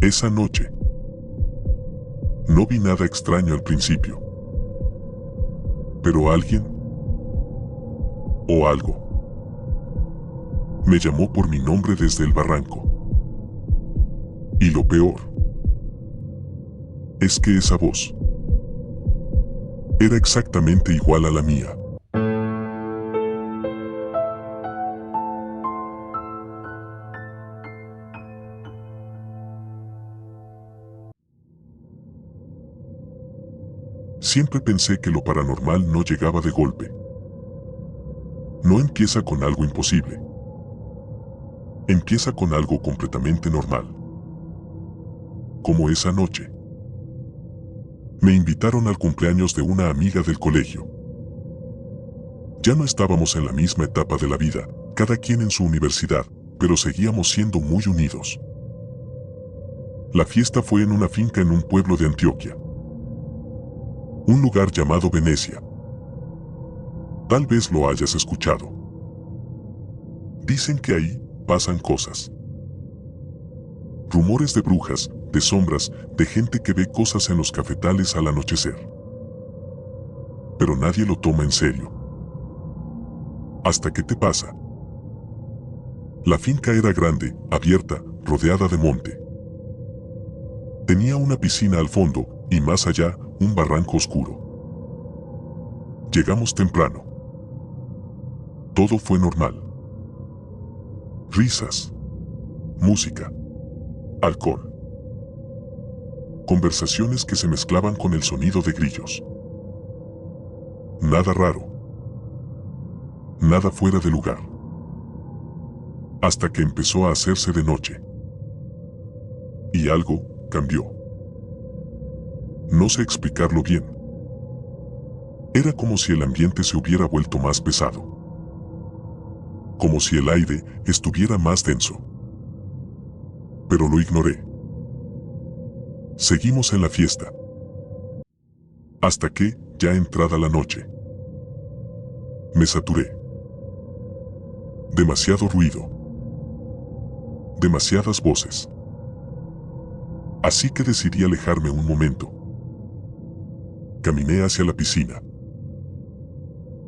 Esa noche, no vi nada extraño al principio. Pero alguien, o algo, me llamó por mi nombre desde el barranco. Y lo peor, es que esa voz era exactamente igual a la mía. Siempre pensé que lo paranormal no llegaba de golpe. No empieza con algo imposible. Empieza con algo completamente normal. Como esa noche. Me invitaron al cumpleaños de una amiga del colegio. Ya no estábamos en la misma etapa de la vida, cada quien en su universidad, pero seguíamos siendo muy unidos. La fiesta fue en una finca en un pueblo de Antioquia. Un lugar llamado Venecia. Tal vez lo hayas escuchado. Dicen que ahí pasan cosas. Rumores de brujas, de sombras, de gente que ve cosas en los cafetales al anochecer. Pero nadie lo toma en serio. ¿Hasta qué te pasa? La finca era grande, abierta, rodeada de monte. Tenía una piscina al fondo, y más allá, un barranco oscuro. Llegamos temprano. Todo fue normal. Risas. Música. Alcohol. Conversaciones que se mezclaban con el sonido de grillos. Nada raro. Nada fuera de lugar. Hasta que empezó a hacerse de noche. Y algo cambió. No sé explicarlo bien. Era como si el ambiente se hubiera vuelto más pesado. Como si el aire estuviera más denso. Pero lo ignoré. Seguimos en la fiesta. Hasta que, ya entrada la noche, me saturé. Demasiado ruido. Demasiadas voces. Así que decidí alejarme un momento. Caminé hacia la piscina.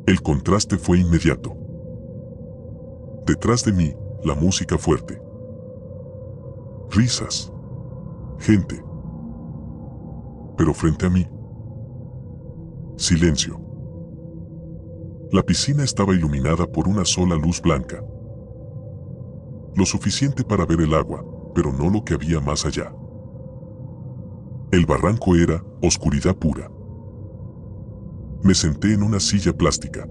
El contraste fue inmediato. Detrás de mí, la música fuerte. Risas. Gente. Pero frente a mí, silencio. La piscina estaba iluminada por una sola luz blanca. Lo suficiente para ver el agua, pero no lo que había más allá. El barranco era oscuridad pura. Me senté en una silla plástica.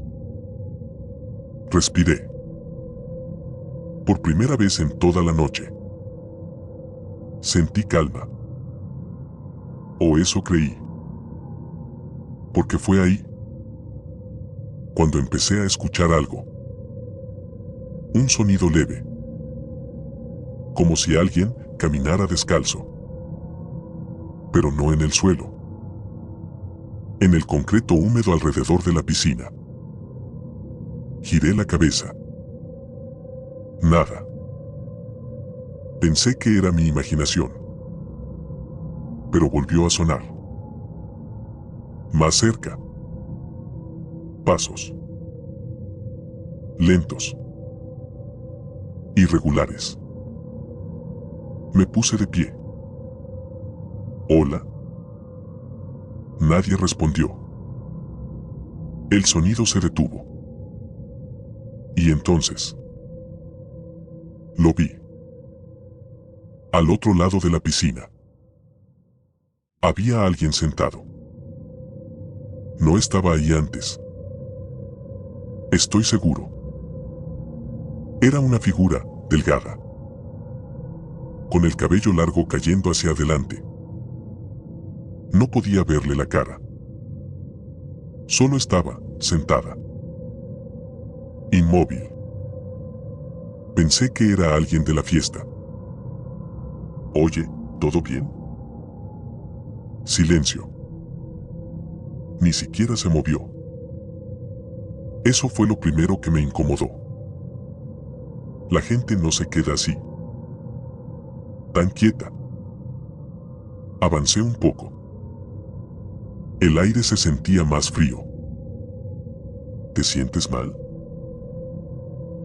Respiré. Por primera vez en toda la noche. Sentí calma. O eso creí. Porque fue ahí cuando empecé a escuchar algo. Un sonido leve. Como si alguien caminara descalzo. Pero no en el suelo. En el concreto húmedo alrededor de la piscina. Giré la cabeza. Nada. Pensé que era mi imaginación. Pero volvió a sonar. Más cerca. Pasos. Lentos. Irregulares. Me puse de pie. Hola. Nadie respondió. El sonido se detuvo. Y entonces, lo vi. Al otro lado de la piscina. Había alguien sentado. No estaba ahí antes. Estoy seguro. Era una figura, delgada. Con el cabello largo cayendo hacia adelante. No podía verle la cara. Solo estaba, sentada. Inmóvil. Pensé que era alguien de la fiesta. Oye, ¿todo bien? Silencio. Ni siquiera se movió. Eso fue lo primero que me incomodó. La gente no se queda así. Tan quieta. Avancé un poco. El aire se sentía más frío. ¿Te sientes mal?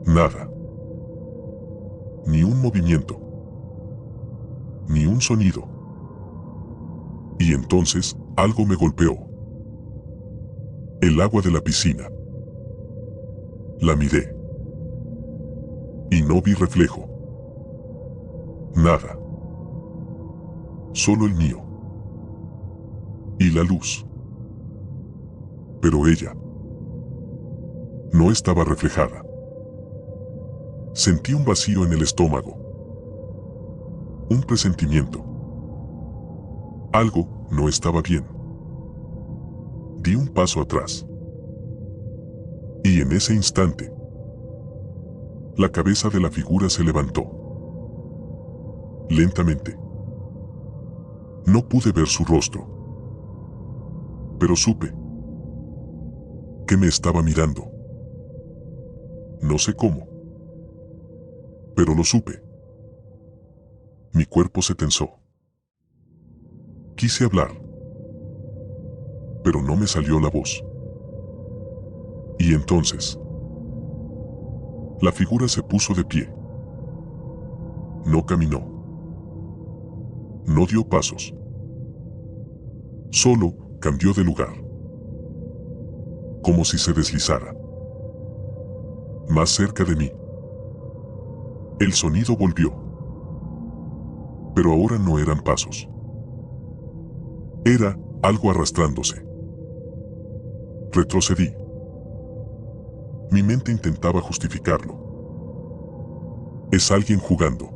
Nada. Ni un movimiento. Ni un sonido. Y entonces, algo me golpeó. El agua de la piscina. La miré. Y no vi reflejo. Nada. Solo el mío. Y la luz. Pero ella no estaba reflejada. Sentí un vacío en el estómago. Un presentimiento. Algo no estaba bien. Di un paso atrás. Y en ese instante, la cabeza de la figura se levantó. Lentamente. No pude ver su rostro. Pero supe que me estaba mirando. No sé cómo, pero lo supe. Mi cuerpo se tensó. Quise hablar, pero no me salió la voz. Y entonces, la figura se puso de pie. No caminó. No dio pasos. Solo cambió de lugar. Como si se deslizara. Más cerca de mí. El sonido volvió. Pero ahora no eran pasos. Era algo arrastrándose. Retrocedí. Mi mente intentaba justificarlo. Es alguien jugando.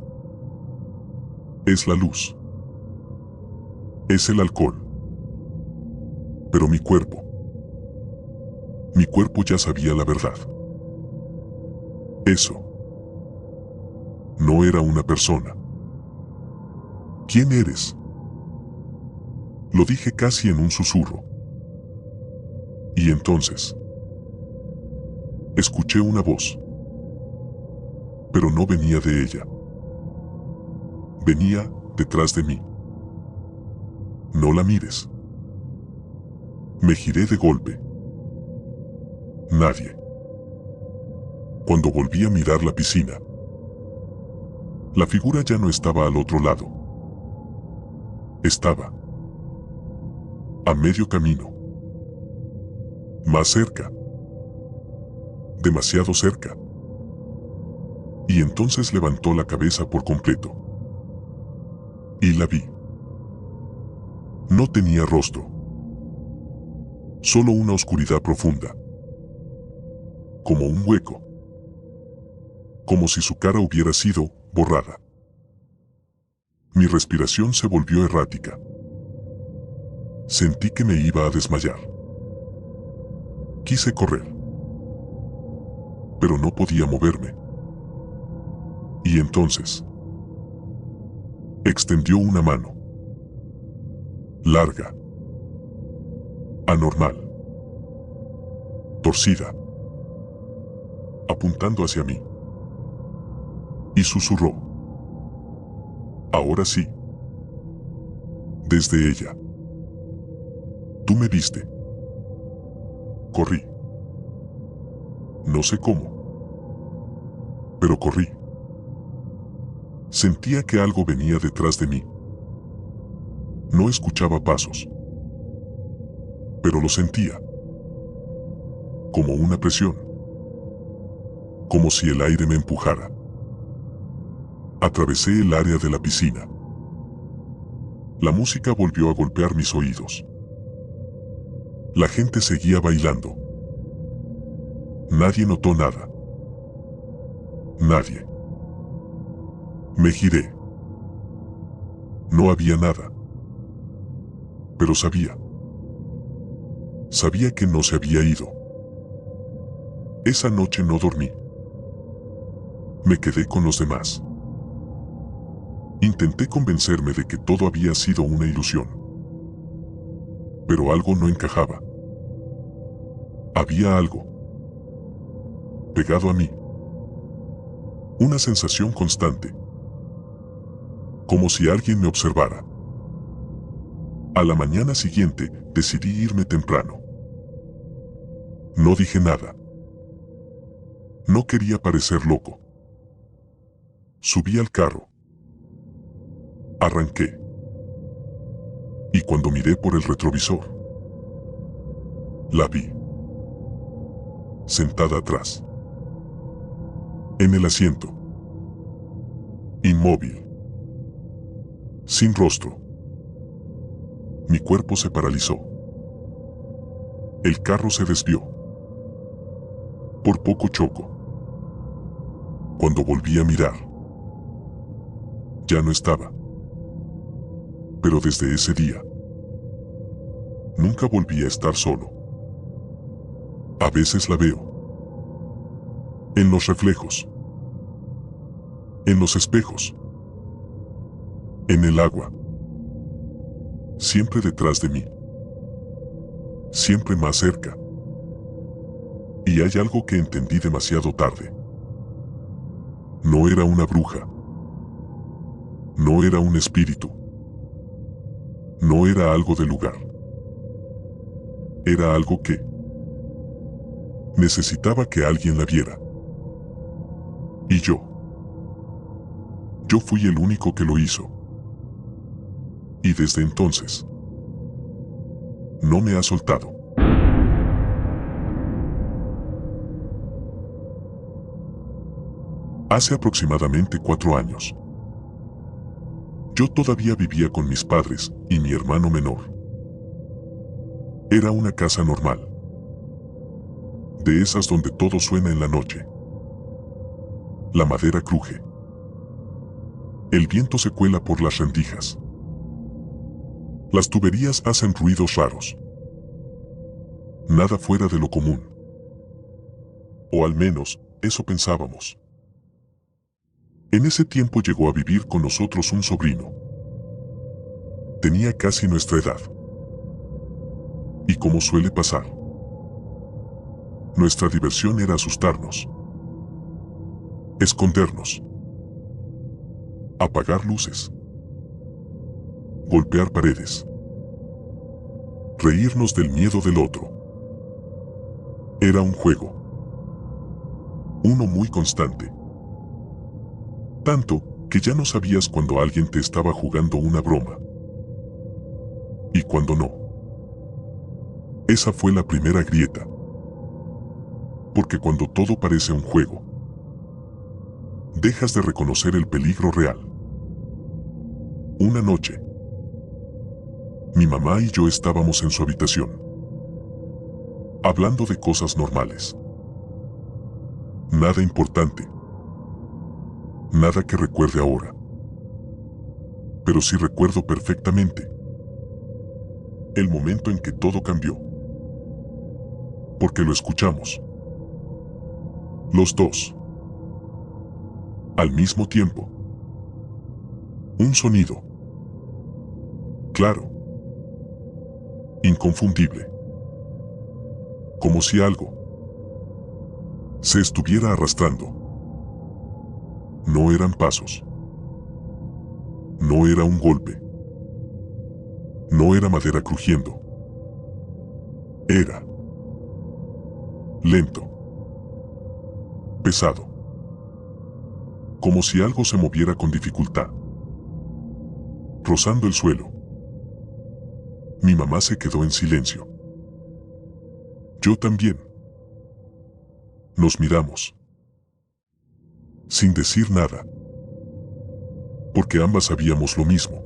Es la luz. Es el alcohol. Pero mi cuerpo ya sabía la verdad. Eso no era una persona. ¿Quién eres? Lo dije casi en un susurro. Y entonces escuché una voz. Pero no venía de ella. Venía detrás de mí. No la mires. Me giré de golpe. Nadie. Cuando volví a mirar la piscina, la figura ya no estaba al otro lado. Estaba a medio camino. Más cerca. Demasiado cerca. Y entonces levantó la cabeza por completo. Y la vi. No tenía rostro. Solo una oscuridad profunda. Como un hueco. Como si su cara hubiera sido borrada. Mi respiración se volvió errática. Sentí que me iba a desmayar. Quise correr. Pero no podía moverme. Y entonces extendió una mano. Larga. Anormal. Torcida. Apuntando hacia mí. Y susurró. Ahora sí. Desde ella. Tú me viste. Corrí. No sé cómo. Pero corrí. Sentía que algo venía detrás de mí. No escuchaba pasos. Pero lo sentía. Como una presión. Como si el aire me empujara. Atravesé el área de la piscina. La música volvió a golpear mis oídos. La gente seguía bailando. Nadie notó nada. Nadie. Me giré. No había nada. Pero sabía. Sabía que no se había ido. Esa noche no dormí. Me quedé con los demás. Intenté convencerme de que todo había sido una ilusión. Pero algo no encajaba. Había algo pegado a mí. Una sensación constante. Como si alguien me observara. A la mañana siguiente, decidí irme temprano. No dije nada. No quería parecer loco. Subí al carro. Arranqué. Y cuando miré por el retrovisor, la vi. Sentada atrás. En el asiento. Inmóvil. Sin rostro. Mi cuerpo se paralizó. El carro se desvió. Por poco choco. Cuando volví a mirar, ya no estaba. Pero desde ese día, nunca volví a estar solo. A veces la veo. En los reflejos. En los espejos. En el agua. Siempre detrás de mí. Siempre más cerca. Y hay algo que entendí demasiado tarde. No era una bruja. No era un espíritu. No era algo del lugar. Era algo que necesitaba que alguien la viera. Y yo fui el único que lo hizo. Y desde entonces, no me ha soltado. Hace aproximadamente 4 años. Yo todavía vivía con mis padres y mi hermano menor. Era una casa normal. De esas donde todo suena en la noche. La madera cruje. El viento se cuela por las rendijas. Las tuberías hacen ruidos raros. Nada fuera de lo común. O al menos, eso pensábamos. En ese tiempo llegó a vivir con nosotros un sobrino. Tenía casi nuestra edad. Y como suele pasar, nuestra diversión era asustarnos, escondernos, apagar luces, golpear paredes, reírnos del miedo del otro. Era un juego, uno muy constante. Tanto que ya no sabías cuando alguien te estaba jugando una broma y cuando no. Esa fue la primera grieta. Porque cuando todo parece un juego, dejas de reconocer el peligro real. Una noche, mi mamá y yo estábamos en su habitación, hablando de cosas normales. Nada importante. Nada que recuerde ahora. Pero sí recuerdo perfectamente el momento en que todo cambió. Porque lo escuchamos. Los dos. Al mismo tiempo. Un sonido. Claro. Inconfundible. Como si algo se estuviera arrastrando. No eran pasos. No era un golpe. No era madera crujiendo. Era lento. Pesado. Como si algo se moviera con dificultad. Rozando el suelo. Mi mamá se quedó en silencio. Yo también. Nos miramos. Sin decir nada. Porque ambas sabíamos lo mismo.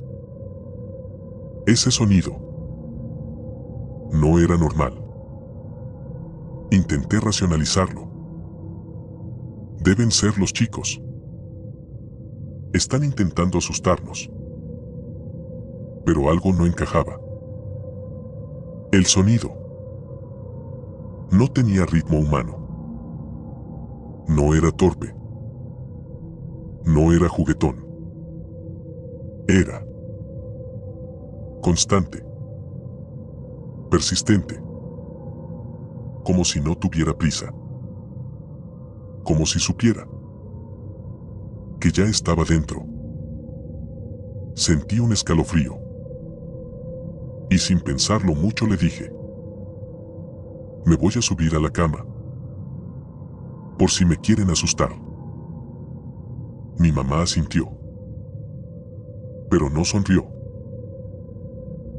Ese sonido no era normal. Intenté racionalizarlo. Deben ser los chicos. Están intentando asustarnos. Pero algo no encajaba. El sonido no tenía ritmo humano. No era torpe. No era juguetón. Era constante. Persistente. Como si no tuviera prisa. Como si supiera que ya estaba dentro. Sentí un escalofrío. Y sin pensarlo mucho le dije: me voy a subir a la cama, por si me quieren asustar. Mi mamá asintió, pero no sonrió.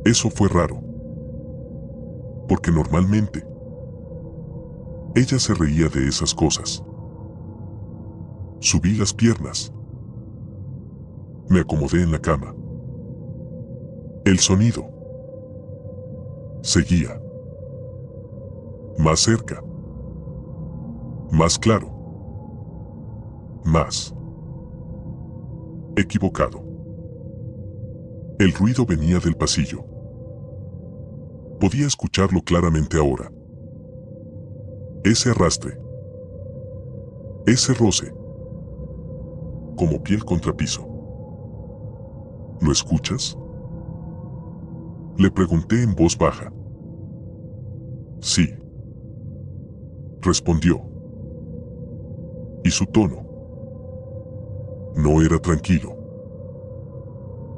Eso fue raro, porque normalmente ella se reía de esas cosas. Subí las piernas. Me acomodé en la cama. El sonido seguía. Más cerca. Más claro. Más. Equivocado. El ruido venía del pasillo. Podía escucharlo claramente ahora. Ese arrastre. Ese roce. Como piel contra piso. ¿Lo escuchas?, le pregunté en voz baja. Sí, respondió. Y su tono no era tranquilo.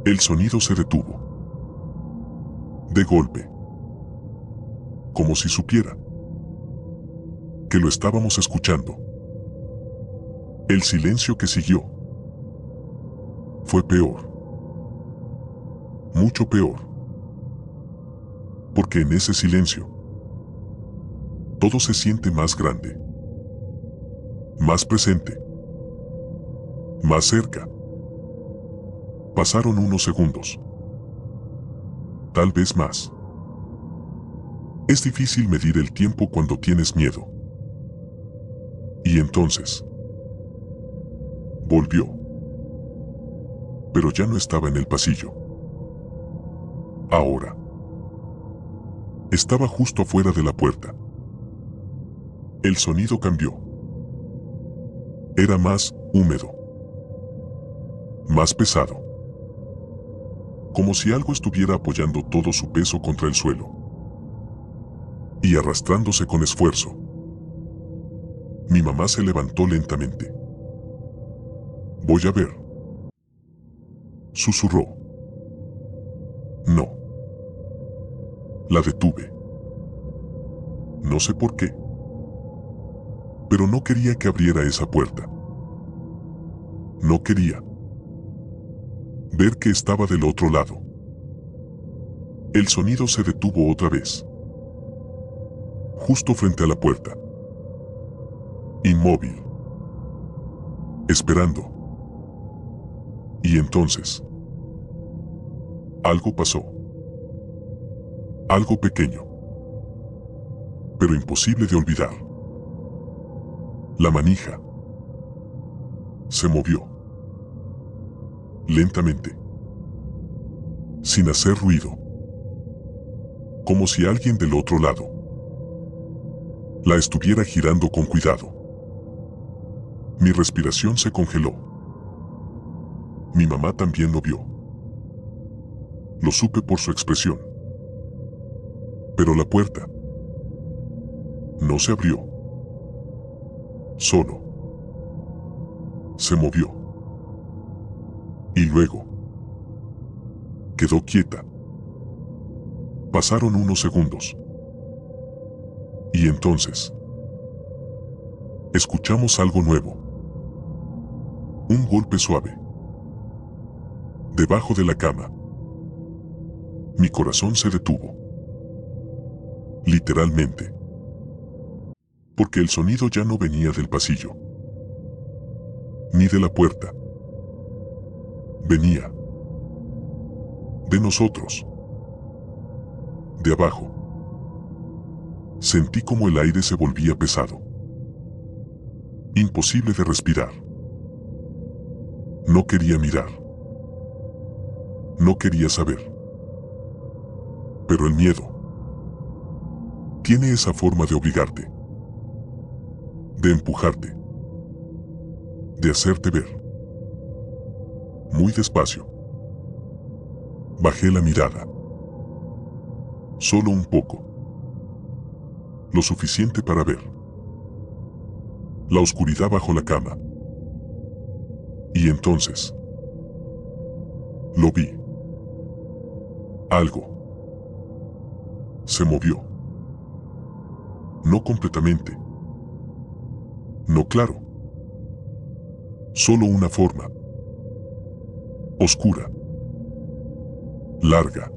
El sonido se detuvo. De golpe. Como si supiera que lo estábamos escuchando. El silencio que siguió fue peor. Mucho peor. Porque en ese silencio todo se siente más grande, más presente, más cerca. Pasaron unos segundos. Tal vez más. Es difícil medir el tiempo cuando tienes miedo. Y entonces volvió. Pero ya no estaba en el pasillo. Ahora estaba justo afuera de la puerta. El sonido cambió. Era más húmedo. Más pesado. Como si algo estuviera apoyando todo su peso contra el suelo. Y arrastrándose con esfuerzo. Mi mamá se levantó lentamente. Voy a ver, susurró. No. La detuve. No sé por qué. Pero no quería que abriera esa puerta. No quería ver que estaba del otro lado. El sonido se detuvo otra vez. Justo frente a la puerta. Inmóvil. Esperando. Y entonces algo pasó. Algo pequeño, pero imposible de olvidar. La manija se movió. Lentamente. Sin hacer ruido. Como si alguien del otro lado la estuviera girando con cuidado. Mi respiración se congeló. Mi mamá también lo vio. Lo supe por su expresión. Pero la puerta no se abrió. Solo se movió. Y luego quedó quieta. Pasaron unos segundos. Y entonces escuchamos algo nuevo. Un golpe suave. Debajo de la cama. Mi corazón se detuvo. Literalmente. Porque el sonido ya no venía del pasillo. Ni de la puerta. Venía de nosotros. De abajo. Sentí como el aire se volvía pesado. Imposible de respirar. No quería mirar. No quería saber. Pero el miedo tiene esa forma de obligarte. De empujarte. De hacerte ver. Muy despacio. Bajé la mirada. Solo un poco. Lo suficiente para ver la oscuridad bajo la cama. Y entonces lo vi. Algo Se movió. No completamente. No claro. Solo una forma. Oscura. Larga.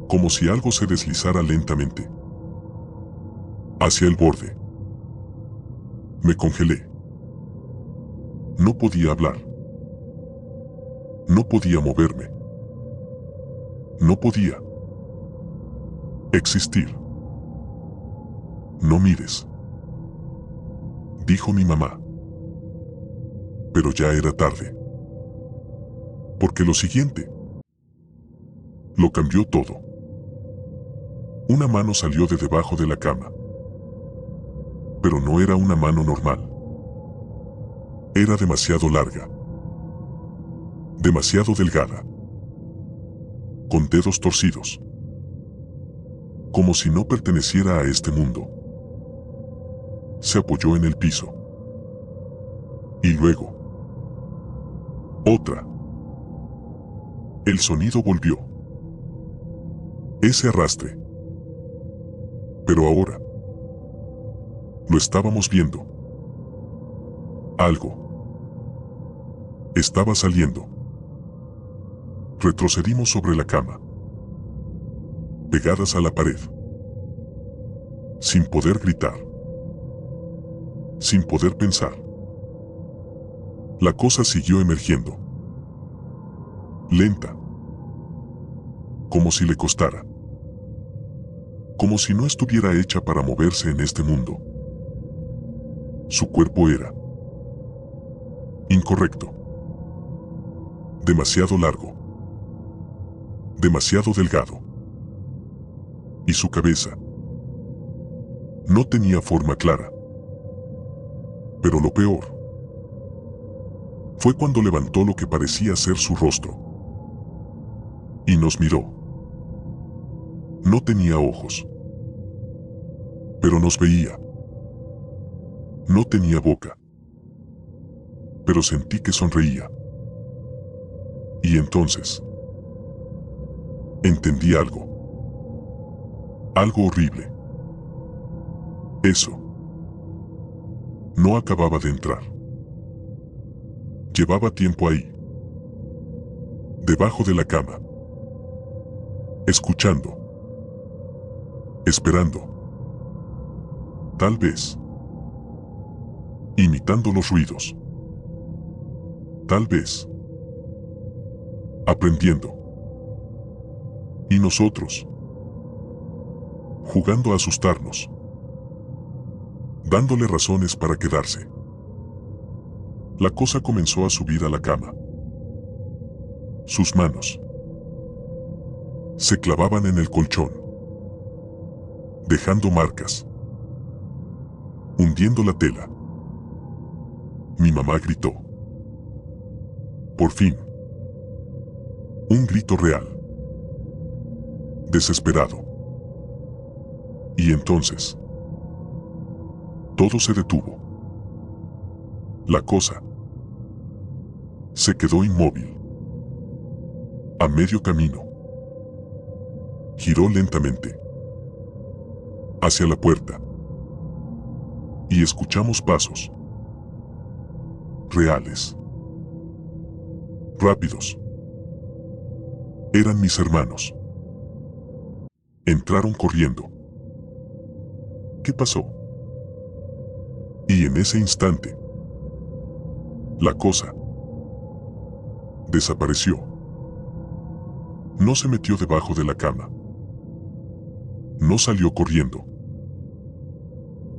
Como si algo se deslizara lentamente. Hacia el borde. Me congelé. No podía hablar. No podía moverme. No podía existir. No mires, dijo mi mamá. Pero ya era tarde. Porque lo siguiente lo cambió todo. Una mano salió de debajo de la cama. Pero no era una mano normal. Era demasiado larga. Demasiado delgada. Con dedos torcidos. Como si no perteneciera a este mundo. Se apoyó en el piso. Y luego. Otra. El sonido volvió. Ese arrastre. Pero ahora. Lo estábamos viendo. Algo. Estaba saliendo. Retrocedimos sobre la cama. Pegadas a la pared. Sin poder gritar. Sin poder pensar. La cosa siguió emergiendo. Lenta. Como si le costara. Como si no estuviera hecha para moverse en este mundo. Su cuerpo era incorrecto. Demasiado largo. Demasiado delgado. Y su cabeza no tenía forma clara. Pero lo peor fue cuando levantó lo que parecía ser su rostro. Y nos miró. No tenía ojos. Pero nos veía. No tenía boca. Pero sentí que sonreía. Y entonces entendí algo. Algo horrible. Eso no acababa de entrar. Llevaba tiempo ahí. Debajo de la cama. Escuchando. Esperando. Tal vez. Imitando los ruidos. Tal vez. Aprendiendo. Y nosotros. Jugando a asustarnos. Dándole razones para quedarse. La cosa comenzó a subir a la cama. Sus manos se clavaban en el colchón, dejando marcas, hundiendo la tela. Mi mamá gritó. Por fin. Un grito real. Desesperado. Y entonces, todo se detuvo. La cosa se quedó inmóvil. A medio camino. Giró lentamente hacia la puerta. Y escuchamos pasos. Reales. Rápidos. Eran mis hermanos. Entraron corriendo. ¿Qué pasó? Y en ese instante, la cosa desapareció. No se metió debajo de la cama. No salió corriendo.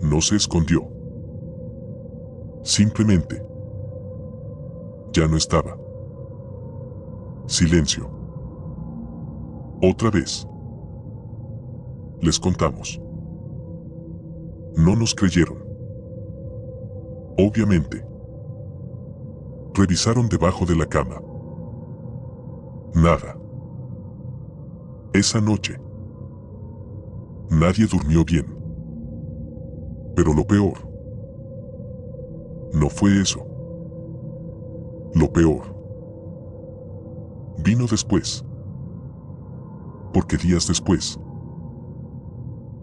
No se escondió. Simplemente ya no estaba. Silencio. Otra vez. Les contamos. No nos creyeron. Obviamente. Revisaron debajo de la cama. Nada. Esa noche. Nadie durmió bien. Pero lo peor no fue eso. Lo peor vino después. Porque días después,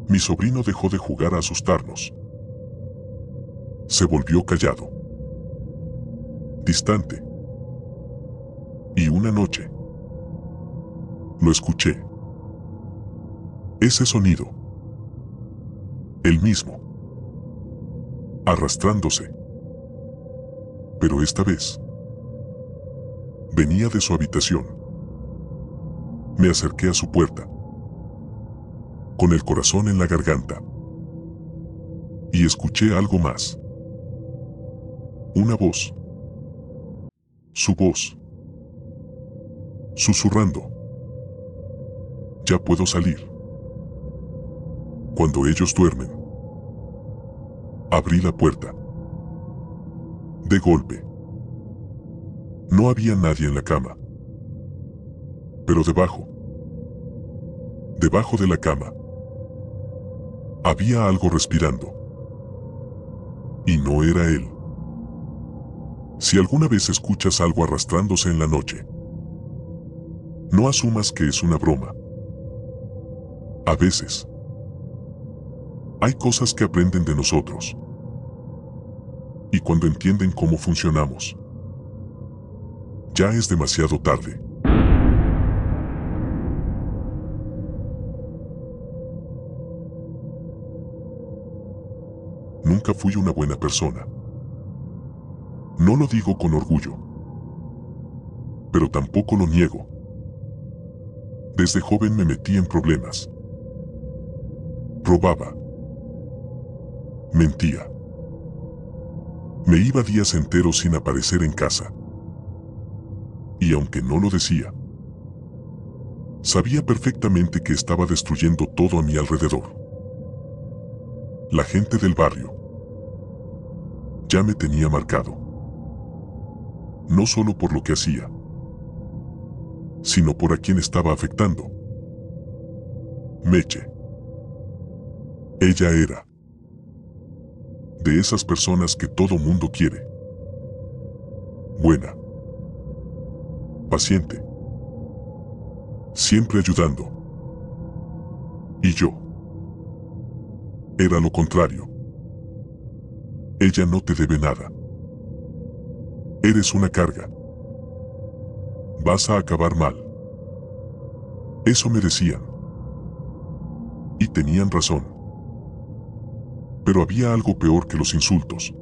Mi sobrino dejó de jugar a asustarnos. Se volvió callado, distante. Y una noche lo escuché. Ese sonido, el mismo, arrastrándose. Pero esta vez venía de su habitación. Me acerqué a su puerta, con el corazón en la garganta, y escuché algo más. Una voz. Su voz. Susurrando. Ya puedo salir. Cuando ellos duermen. Abrí la puerta. De golpe. No había nadie en la cama. Pero debajo de la cama, había algo respirando. Y no era él. Si alguna vez escuchas algo arrastrándose en la noche, no asumas que es una broma. A veces, hay cosas que aprenden de nosotros. Y cuando entienden cómo funcionamos, ya es demasiado tarde. Nunca fui una buena persona. No lo digo con orgullo, pero tampoco lo niego. Desde joven me metí en problemas. Robaba. Mentía. Me iba días enteros sin aparecer en casa. Y aunque no lo decía, sabía perfectamente que estaba destruyendo todo a mi alrededor. La gente del barrio ya me tenía marcado. No solo por lo que hacía, sino por a quien estaba afectando. Meche. Ella era de esas personas que todo mundo quiere. Buena. Paciente. Siempre ayudando. Y yo era lo contrario. Ella no te debe nada. Eres una carga. Vas a acabar mal. Eso me decían. Y tenían razón. Pero había algo peor que los insultos.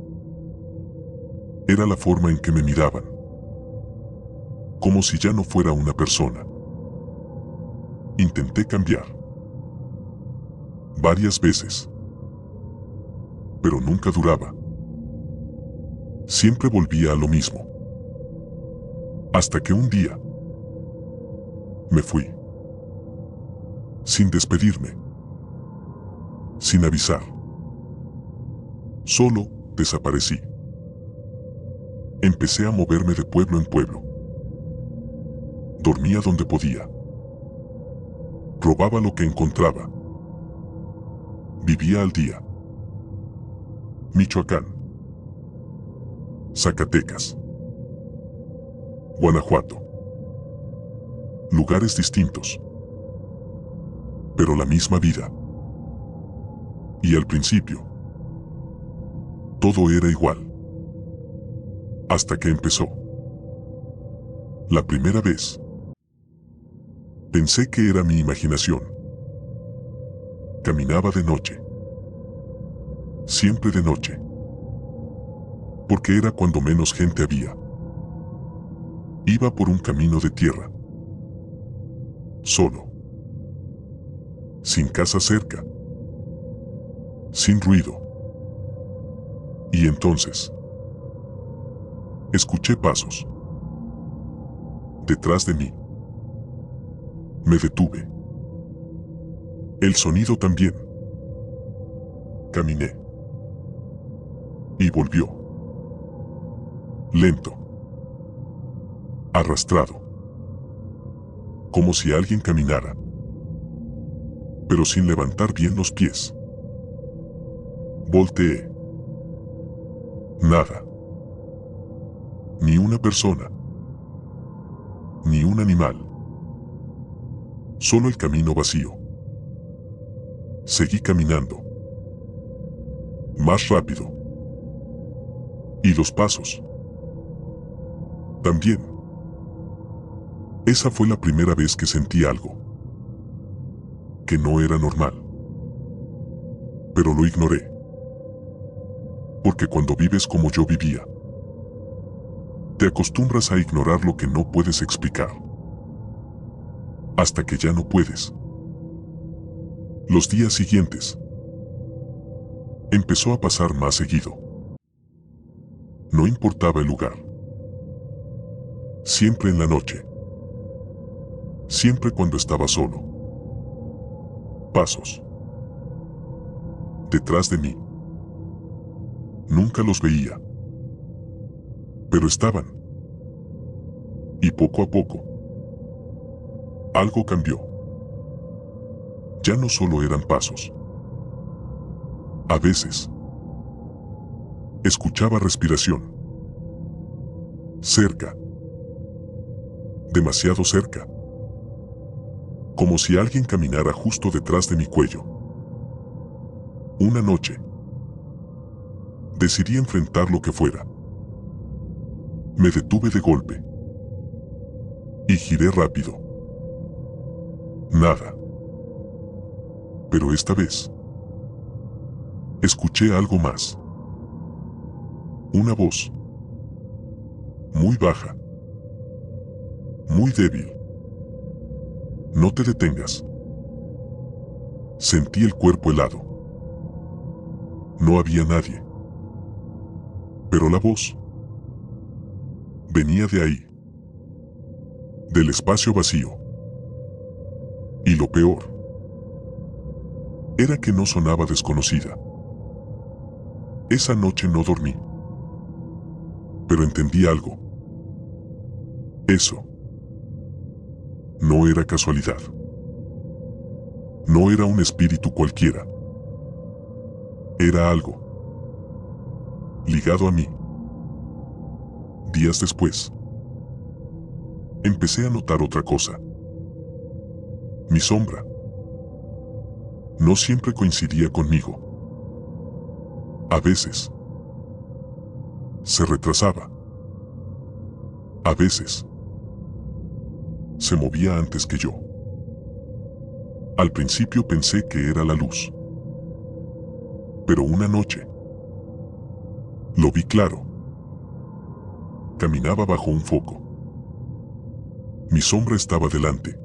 Era la forma en que me miraban. Como si ya no fuera una persona. Intenté cambiar. Varias veces. Pero nunca duraba. Siempre volvía a lo mismo. Hasta que un día me fui. Sin despedirme. Sin avisar. Solo desaparecí. Empecé a moverme de pueblo en pueblo. Dormía donde podía. Robaba lo que encontraba. Vivía al día. Michoacán. Zacatecas. Guanajuato. Lugares distintos. Pero la misma vida. Y al principio, todo era igual. Hasta que empezó. La primera vez, pensé que era mi imaginación. Caminaba de noche. Siempre de noche. Porque era cuando menos gente había. Iba por un camino de tierra. Solo. Sin casa cerca. Sin ruido. Y entonces, escuché pasos. Detrás de mí. Me detuve. El sonido también. Caminé. Y volvió. Lento. Arrastrado. Como si alguien caminara. Pero sin levantar bien los pies. Volteé. Nada. Ni una persona. Ni un animal. Solo el camino vacío. Seguí caminando. Más rápido. Y los pasos. También. Esa fue la primera vez que sentí algo. Que no era normal. Pero lo ignoré. Porque cuando vives como yo vivía, te acostumbras a ignorar lo que no puedes explicar. Hasta que ya no puedes. Los días siguientes, empezó a pasar más seguido. No importaba el lugar. Siempre en la noche. Siempre cuando estaba solo. Pasos. Detrás de mí. Nunca los veía. Pero estaban. Y poco a poco, algo cambió. Ya no solo eran pasos. A veces, escuchaba respiración. Cerca. Demasiado cerca. Como si alguien caminara justo detrás de mi cuello. Una noche, decidí enfrentar lo que fuera. Me detuve de golpe. Y giré rápido. Nada. Pero esta vez, escuché algo más. Una voz. Muy baja. Muy débil. No te detengas. Sentí el cuerpo helado. No había nadie. Pero la voz venía de ahí. Del espacio vacío. Y lo peor era que no sonaba desconocida. Esa noche no dormí. Pero entendí algo. Eso no era casualidad. No era un espíritu cualquiera. Era algo ligado a mí. Días después, empecé a notar otra cosa. Mi sombra no siempre coincidía conmigo. A veces se retrasaba. A veces se movía antes que yo. Al principio pensé que era la luz. Pero una noche lo vi claro. Caminaba bajo un foco. Mi sombra estaba delante.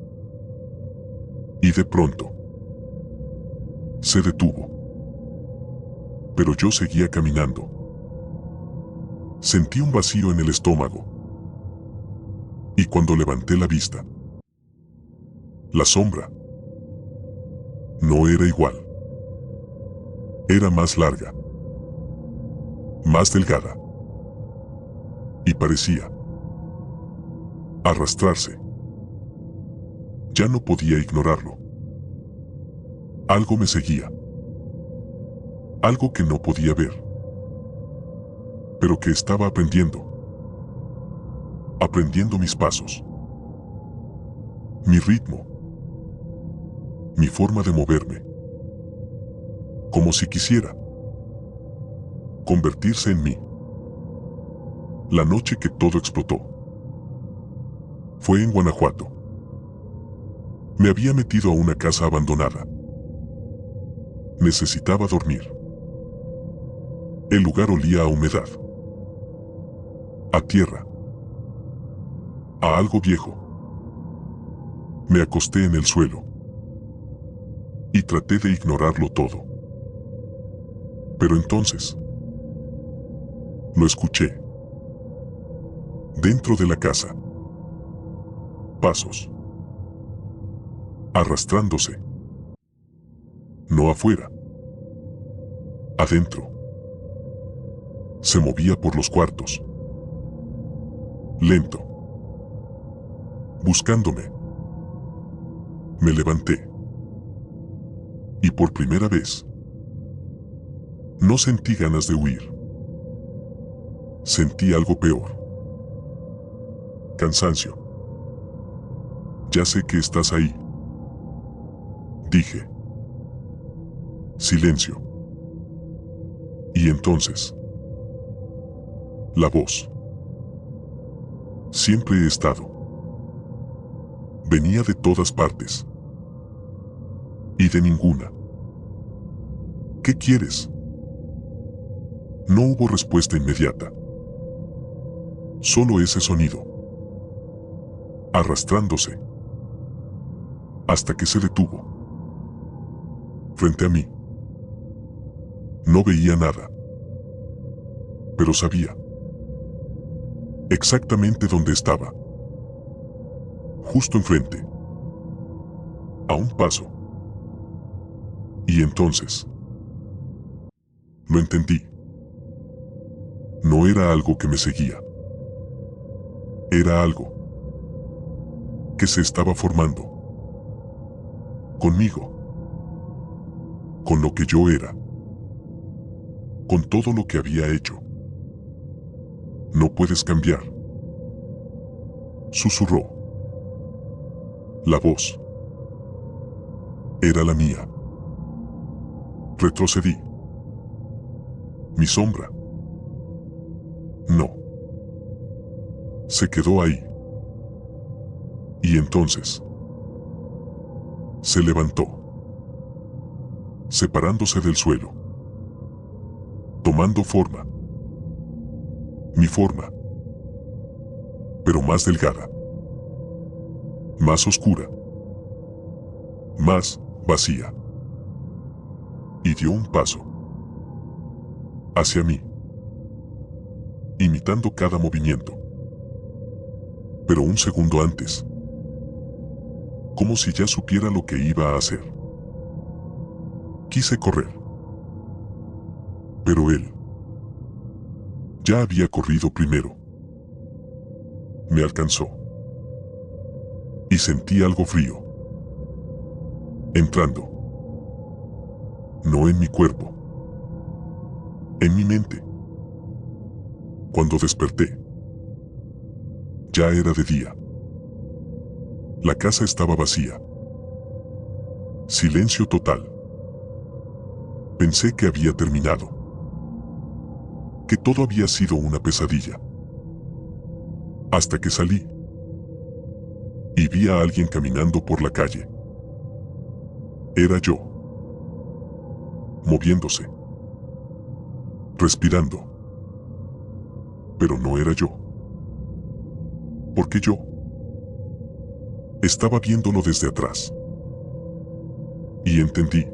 Y de pronto se detuvo. Pero yo seguía caminando. Sentí un vacío en el estómago. Y cuando levanté la vista, la sombra no era igual. Era más larga, más delgada, y parecía arrastrarse. Ya no podía ignorarlo. Algo me seguía. Algo que no podía ver. Pero que estaba aprendiendo. Aprendiendo mis pasos. Mi ritmo. Mi forma de moverme. Como si quisiera convertirse en mí. La noche que todo explotó fue en Guanajuato. Me había metido a una casa abandonada. Necesitaba dormir. El lugar olía a humedad, a tierra, a algo viejo. Me acosté en el suelo y traté de ignorarlo todo. Pero entonces lo escuché. Dentro de la casa. Pasos. Arrastrándose. No afuera. Adentro. Se movía por los cuartos. Lento. Buscándome. Me levanté. Y por primera vez, no sentí ganas de huir. Sentí algo peor. Cansancio. Ya sé que estás ahí, dije. Silencio. Y entonces, la voz. Siempre he estado. Venía de todas partes. Y de ninguna. ¿Qué quieres? No hubo respuesta inmediata. Solo ese sonido. Arrastrándose. Hasta que se detuvo. Frente a mí. No veía nada. Pero sabía. Exactamente dónde estaba. Justo enfrente. A un paso. Y entonces. Lo entendí. No era algo que me seguía. Era algo que se estaba formando. Conmigo. Con lo que yo era. Con todo lo que había hecho. No puedes cambiar. Susurró. La voz. Era la mía. Retrocedí. Mi sombra. No. Se quedó ahí. Y entonces. Se levantó. Separándose del suelo. Tomando forma. Mi forma. Pero más delgada. Más oscura. Más vacía. Y dio un paso. Hacia mí. Imitando cada movimiento. Pero un segundo antes. Como si ya supiera lo que iba a hacer. Quise correr. Pero él. Ya había corrido primero. Me alcanzó. Y sentí algo frío. Entrando. No en mi cuerpo. En mi mente. Cuando desperté. Ya era de día. La casa estaba vacía. Silencio total. Pensé que había terminado. Que todo había sido una pesadilla. Hasta que salí. Y vi a alguien caminando por la calle. Era yo. Moviéndose. Respirando. Pero no era yo. Porque yo estaba viéndolo desde atrás. Y entendí.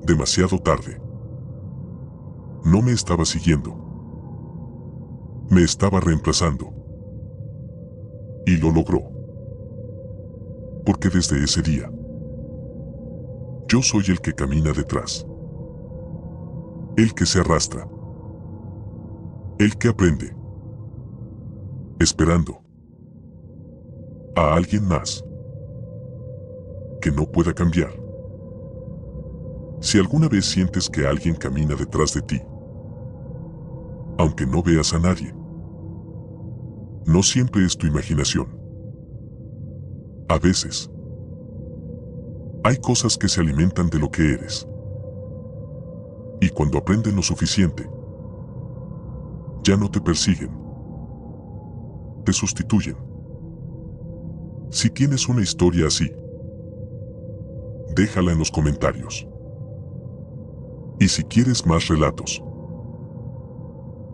Demasiado tarde. No me estaba siguiendo. Me estaba reemplazando. Y lo logró. Porque desde ese día, yo soy el que camina detrás. El que se arrastra. El que aprende. Esperando a alguien más que no pueda cambiar. Si alguna vez sientes que alguien camina detrás de ti, aunque no veas a nadie, no siempre es tu imaginación. A veces, hay cosas que se alimentan de lo que eres. Y cuando aprenden lo suficiente, ya no te persiguen. Te sustituyen. Si tienes una historia así, déjala en los comentarios. Y si quieres más relatos,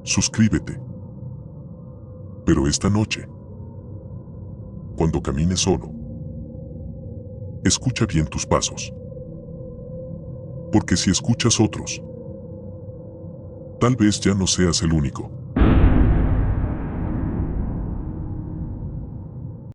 suscríbete. Pero esta noche, cuando camines solo, escucha bien tus pasos. Porque si escuchas otros, tal vez ya no seas el único.